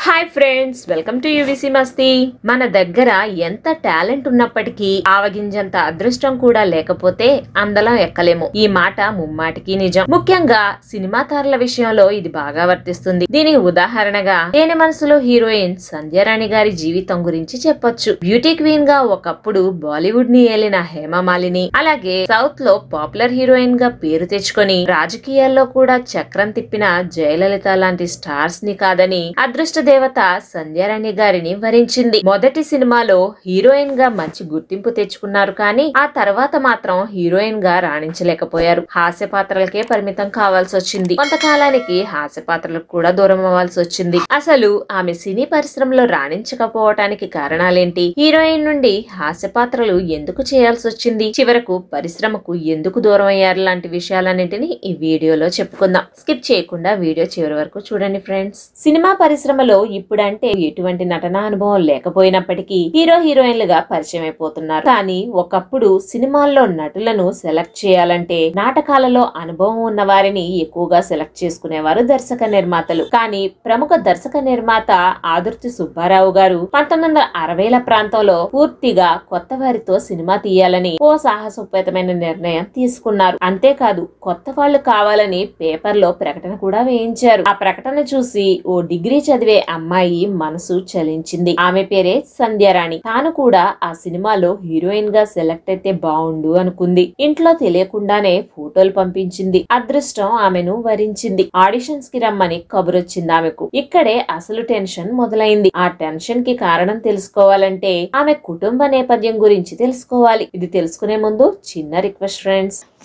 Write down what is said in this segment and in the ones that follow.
Hi friends, welcome to UVC మస్తీ. మన దగ్గర ఎంత టాలెంట్ ఉన్నప్పటికీ ఆవగింజంత అదృష్టం కూడా లేకపోతే అందలం ఎక్కలేము. ఈ మాట ముమ్మాటికి నిజం. ముఖ్యంగా సినిమా తారల విషయంలో ఇది బాగా వర్తిస్తుంది. దీనికి ఉదాహరణగా తేనె మనసులో హీరోయిన్ సంధ్యారాణి గారి జీవితం గురించి చెప్పొచ్చు. బ్యూటీ క్వీన్ గా ఒకప్పుడు బాలీవుడ్ ని ఏలిన హేమమాలిని, అలాగే సౌత్ లో పాపులర్ హీరోయిన్ గా పేరు తెచ్చుకొని రాజకీయాల్లో కూడా చక్రం తిప్పిన జయలలిత లాంటి స్టార్స్ ని కాదని అదృష్ట దేవత సంధ్యారాణి గారిని వరించింది. మొదటి సినిమాలో హీరోయిన్ గా మంచి గుర్తింపు తెచ్చుకున్నారు, కానీ ఆ తర్వాత మాత్రం హీరోయిన్ గా రాణించలేకపోయారు. హాస్య పాత్రలకే పరిమితం కావాల్సి వచ్చింది. కొంతకాలానికి హాస్య పాత్రలకు కూడా దూరం అవ్వాల్సి వచ్చింది. అసలు ఆమె సినీ పరిశ్రమలో రాణించకపోవటానికి కారణాలేంటి? హీరోయిన్ నుండి హాస్య పాత్రలు ఎందుకు చేయాల్సి వచ్చింది? చివరకు పరిశ్రమకు ఎందుకు దూరం అయ్యారు? లాంటి విషయాలన్నింటినీ ఈ వీడియోలో చెప్పుకుందాం. స్కిప్ చేయకుండా వీడియో చివరి వరకు చూడండి ఫ్రెండ్స్. సినిమా పరిశ్రమలో ఇప్పుడంటే ఎటువంటి నటనా అనుభవం లేకపోయినప్పటికీ హీరో హీరోయిన్లుగా పరిచయం అయిపోతున్నారు. కానీ ఒకప్పుడు సినిమాల్లో నటులను సెలెక్ట్ చేయాలంటే నాటకాలలో అనుభవం ఉన్న వారిని ఎక్కువగా సెలెక్ట్ చేసుకునేవారు దర్శక నిర్మాతలు. కానీ ప్రముఖ దర్శక నిర్మాత ఆదుర్తి సుబ్బారావు గారు 1960ల ప్రాంతంలో పూర్తిగా కొత్త వారితో సినిమా తీయాలని ఓ సాహసోపేతమైన నిర్ణయం తీసుకున్నారు. అంతేకాదు, కొత్త వాళ్ళు కావాలని పేపర్లో ప్రకటన కూడా వేయించారు. ఆ ప్రకటన చూసి ఓ డిగ్రీ చదివే అమ్మాయి మనసు చలించింది. ఆమె పేరే సంధ్యారాణి. తాను కూడా ఆ సినిమాలో హీరోయిన్ గా సెలెక్ట్ అయితే బాగుండు అనుకుంది. ఇంట్లో తెలియకుండానే ఫోటోలు పంపించింది. అదృష్టం ఆమెను వరించింది. ఆడిషన్స్ కి రమ్మని కబురొచ్చింది ఆమెకు. ఇక్కడే అసలు టెన్షన్ మొదలైంది. ఆ టెన్షన్ కి కారణం తెలుసుకోవాలంటే ఆమె కుటుంబ నేపథ్యం గురించి తెలుసుకోవాలి. ఇది తెలుసుకునే ముందు చిన్న రిక్వెస్ట్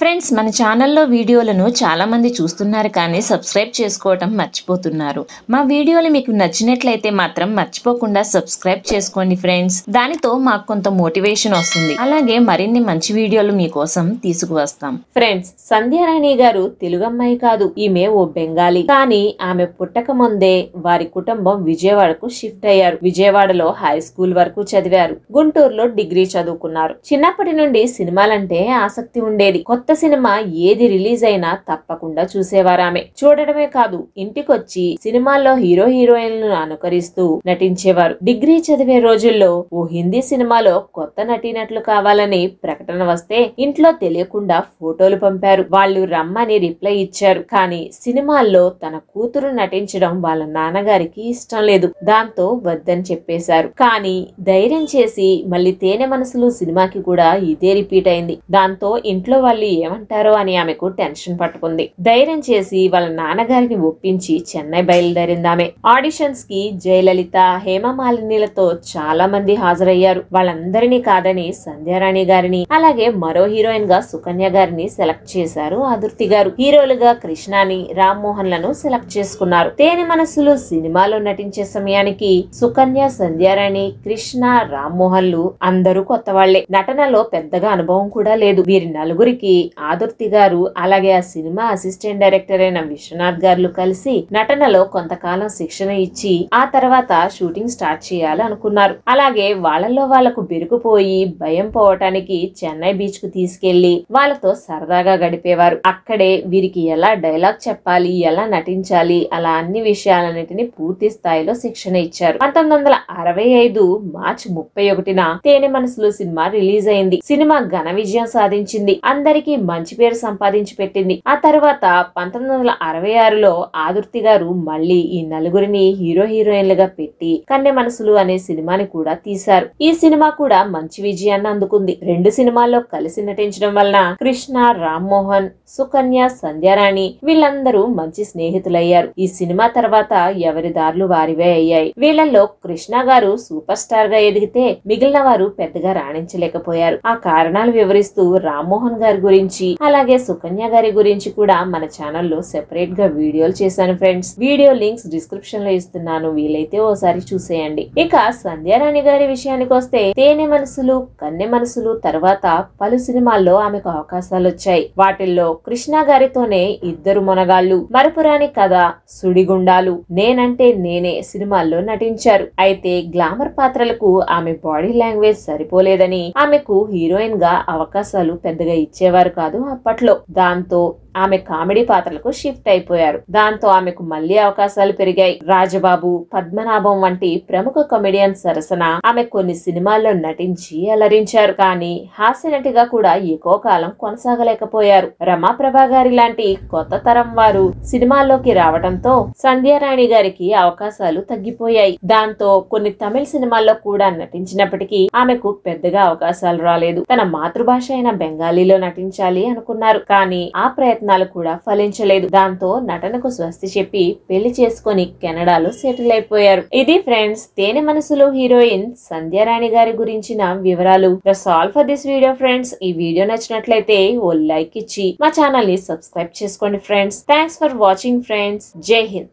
ఫ్రెండ్స్, మన ఛానల్లో వీడియోలను చాలా మంది చూస్తున్నారు, కానీ సబ్స్క్రైబ్ చేసుకోవటం మర్చిపోతున్నారు. మా వీడియోలు మీకు నచ్చినట్లయితే మాత్రం మర్చిపోకుండా సబ్స్క్రైబ్ చేసుకోండి ఫ్రెండ్స్. దానితో మాకు కొంత మోటివేషన్ వస్తుంది. అలాగే మరిన్ని మంచి వీడియోలు మీకోసం తీసుకువస్తాం. ఫ్రెండ్స్, సంధ్యారాణి గారు తెలుగు అమ్మాయి కాదు. ఈమె ఓ బెంగాలీ. కానీ ఆమె పుట్టక ముందే వారి కుటుంబం విజయవాడకు షిఫ్ట్ అయ్యారు. విజయవాడలో హై స్కూల్ వరకు చదివారు. గుంటూరులో డిగ్రీ చదువుకున్నారు. చిన్నప్పటి నుండి సినిమాలంటే ఆసక్తి ఉండేది. కొత్త సినిమా ఏది రిలీజ్ అయినా తప్పకుండా చూసేవారు ఆమె. చూడడమే కాదు, ఇంటికొచ్చి సినిమాల్లో హీరో హీరోయిన్లను అనుకరిస్తూ నటించేవారు. డిగ్రీ చదివే రోజుల్లో ఓ హిందీ సినిమాలో కొత్త నటీనటులు కావాలని ప్రకటన వస్తే ఇంట్లో తెలియకుండా ఫోటోలు పంపారు. వాళ్ళు రమ్మని రిప్లై ఇచ్చారు. కానీ సినిమాల్లో తన కూతురు నటించడం వాళ్ళ నాన్నగారికి ఇష్టం లేదు. దాంతో వద్దని చెప్పేశారు. కానీ ధైర్యం చేసి మళ్ళీ తేనె మనసులు సినిమాకి కూడా ఇదే రిపీట్ అయింది. దాంతో ఇంట్లో వాళ్ళు ఏమంటారో అని ఆమెకు టెన్షన్ పట్టుకుంది. ధైర్యం చేసి వాళ్ళ నాన్నగారిని ఒప్పించి చెన్నై బయలుదేరింది ఆమె. ఆడిషన్స్ కి జయలలిత, హేమమాలినిలతో చాలా మంది హాజరయ్యారు. వాళ్ళందరినీ కాదని సంధ్యారాణి గారిని, అలాగే మరో హీరోయిన్ గా సుకన్య గారిని సెలెక్ట్ చేశారు ఆదుర్తి గారు. హీరోలుగా కృష్ణాని, రామ్మోహన్ లను సెలెక్ట్ చేసుకున్నారు. తేనె మనసులు సినిమాలో నటించే సమయానికి సుకన్య, సంధ్యారాణి, కృష్ణ, రామ్మోహన్లు అందరూ కొత్త వాళ్లే. నటనలో పెద్దగా అనుభవం కూడా లేదు. వీరి నలుగురికి ఆదుర్తి గారు, అలాగే ఆ సినిమా అసిస్టెంట్ డైరెక్టర్ అయిన విశ్వనాథ్ గారు కలిసి నటనలో కొంతకాలం శిక్షణ ఇచ్చి ఆ తర్వాత షూటింగ్ స్టార్ట్ చేయాలి అనుకున్నారు. అలాగే వాళ్ళలో వాళ్లకు బెరుకుపోయి భయం పోవటానికి చెన్నై బీచ్ కు తీసుకెళ్లి వాళ్ళతో సరదాగా గడిపేవారు. అక్కడే వీరికి ఎలా డైలాగ్ చెప్పాలి, ఎలా నటించాలి, అలా అన్ని విషయాలన్నిటిని పూర్తి స్థాయిలో శిక్షణ ఇచ్చారు. 1965 మార్చి 31న తేనె మనసులు సినిమా రిలీజ్ అయింది. సినిమా ఘన విజయం సాధించింది. అందరికీ మంచి పేరు సంపాదించి పెట్టింది. ఆ తర్వాత 1966లో ఆదుర్తి గారు మళ్ళీ ఈ నలుగురిని హీరో హీరోయిన్లుగా పెట్టి కన్నె మనసులు అనే సినిమాని కూడా తీశారు. ఈ సినిమా కూడా మంచి విజయాన్ని అందుకుంది. రెండు సినిమాల్లో కలిసి నటించడం వలన కృష్ణ, రామ్మోహన్, సుకన్య, సంధ్యారాణి వీళ్ళందరూ మంచి స్నేహితులయ్యారు. ఈ సినిమా తర్వాత ఎవరి దారులు వారివే అయ్యాయి. వీళ్లలో కృష్ణ గారు సూపర్ స్టార్ గా ఎదిగితే మిగిలిన వారు పెద్దగా రాణించలేకపోయారు. ఆ కారణాలు వివరిస్తూ రామ్మోహన్ గారి గురించి, అలాగే సుకన్య గారి గురించి కూడా మన ఛానల్లో సెపరేట్ గా వీడియోలు చేశాను ఫ్రెండ్స్. వీడియో లింక్స్ డిస్క్రిప్షన్ లో ఇస్తున్నాను, వీలైతే ఓసారి చూసేయండి. ఇక సంధ్యారాణి గారి విషయానికి వస్తే తేనె మనసులు, కన్నె మనసులు తర్వాత పలు సినిమాల్లో ఆమెకు అవకాశాలు వచ్చాయి. వాటిల్లో కృష్ణ గారితోనే ఇద్దరు మొనగాళ్లు, మరపురాని కథ, సుడిగుండాలు, నేనంటే నేనే సినిమాల్లో నటించారు. అయితే గ్లామర్ పాత్రలకు ఆమె బాడీ లాంగ్వేజ్ సరిపోలేదని ఆమెకు హీరోయిన్ గా అవకాశాలు పెద్దగా ఇచ్చేవారు కాదు అప్పట్లో. దాంతో ఆమె కామెడీ పాత్రలకు షిఫ్ట్ అయిపోయారు. దాంతో ఆమెకు మళ్లీ అవకాశాలు పెరిగాయి. రాజబాబు, పద్మనాభం వంటి ప్రముఖ కమెడియన్ సరసన ఆమె కొన్ని సినిమాల్లో నటించి అలరించారు. కానీ హాస్య నటిగా కూడా ఎక్కువ కాలం కొనసాగలేకపోయారు. రమాప్రభ గారి లాంటి కొత్త తరం వారు సినిమాల్లోకి రావడంతో సంధ్యారాణి గారికి అవకాశాలు తగ్గిపోయాయి. దాంతో కొన్ని తమిళ సినిమాల్లో కూడా నటించినప్పటికీ ఆమెకు పెద్దగా అవకాశాలు రాలేదు. తన మాతృభాష అయిన బెంగాలీలో నటించాలి అనుకున్నారు. కానీ ఆ ప్రయత్నాలు కూడా ఫలించలేదు. దాంతో నటనకు స్వస్తి చెప్పి పెళ్లి చేసుకుని కెనడాలో సెటిల్ అయిపోయారు. ఇది ఫ్రెండ్స్ తేనె మనసులో హీరోయిన్ సంధ్యారాణి గారి గురించిన వివరాలు. That's all for this video friends. ఈ వీడియో నచ్చినట్లయితే ఓ లైక్ ఇచ్చి మా ఛానల్ ని సబ్స్క్రైబ్ చేసుకోండి friends. Thanks for watching friends. జై హింద్.